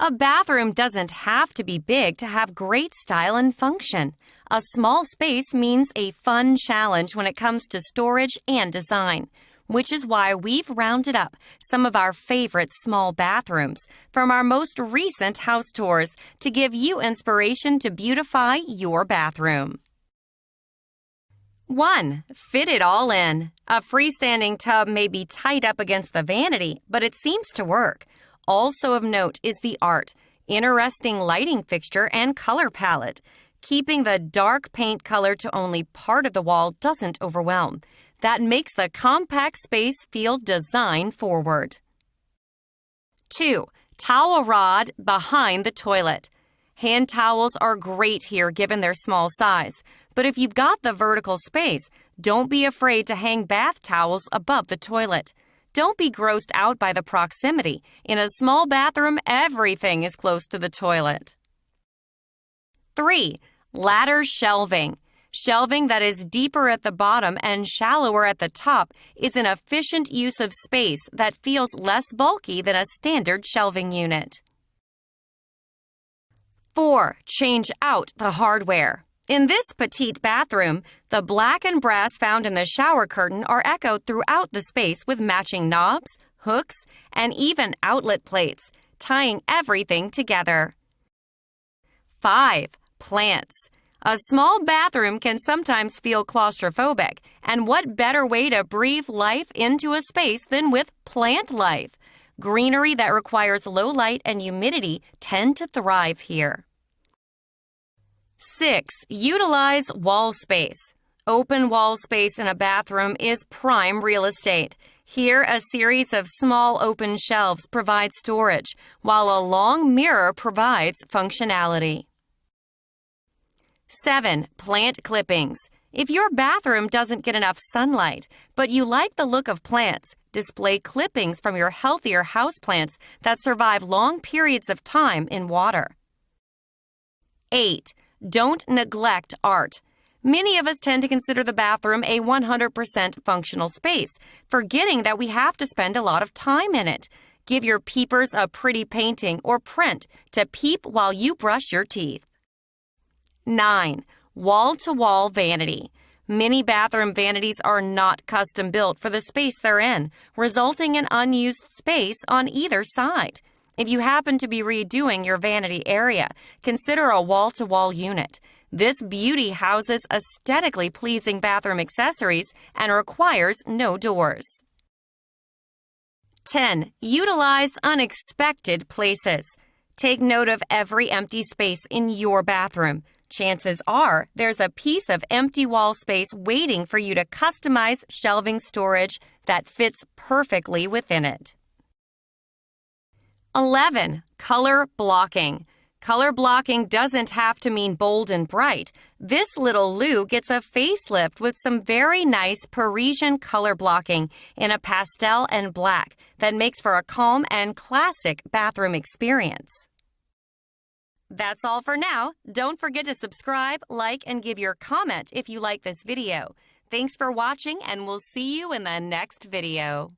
A bathroom doesn't have to be big to have great style and function. A small space means a fun challenge when it comes to storage and design, which is why we've rounded up some of our favorite small bathrooms from our most recent house tours to give you inspiration to beautify your bathroom. 1. Fit it all in. A freestanding tub may be tight up against the vanity, but it seems to work. Also of note is the art, interesting lighting fixture, and color palette. Keeping the dark paint color to only part of the wall doesn't overwhelm. That makes the compact space feel design forward. 2. Towel rod behind the toilet. Hand towels are great here given their small size, but if you've got the vertical space, don't be afraid to hang bath towels above the toilet. Don't be grossed out by the proximity. In a small bathroom, everything is close to the toilet. 3. Ladder shelving. Shelving that is deeper at the bottom and shallower at the top is an efficient use of space that feels less bulky than a standard shelving unit. 4. Change out the hardware. In this petite bathroom, the black and brass found in the shower curtain are echoed throughout the space with matching knobs, hooks, and even outlet plates, tying everything together. 5. Plants. A small bathroom can sometimes feel claustrophobic, and what better way to breathe life into a space than with plant life? Greenery that requires low light and humidity tend to thrive here. 6. Utilize wall space. Open wall space in a bathroom is prime real estate. Here, a series of small open shelves provide storage, while a long mirror provides functionality. 7. Plant clippings. If your bathroom doesn't get enough sunlight, but you like the look of plants, display clippings from your healthier houseplants that survive long periods of time in water. 8. Don't neglect art. Many of us tend to consider the bathroom a 100% functional space, forgetting that we have to spend a lot of time in it. Give your peepers a pretty painting or print to peep while you brush your teeth. 9. Wall-to-wall vanity. Many bathroom vanities are not custom built for the space they're in, resulting in unused space on either side. If you happen to be redoing your vanity area, consider a wall-to-wall unit. This beauty houses aesthetically pleasing bathroom accessories and requires no doors. 10. Utilize unexpected places. Take note of every empty space in your bathroom. Chances are there's a piece of empty wall space waiting for you to customize shelving storage that fits perfectly within it. 11. Color blocking. Color blocking doesn't have to mean bold and bright. This little Lou gets a facelift with some very nice Parisian color blocking in a pastel and black that makes for a calm and classic bathroom experience. That's all for now. Don't forget to subscribe, like, and give your comment if you like this video. Thanks for watching, and we'll see you in the next video.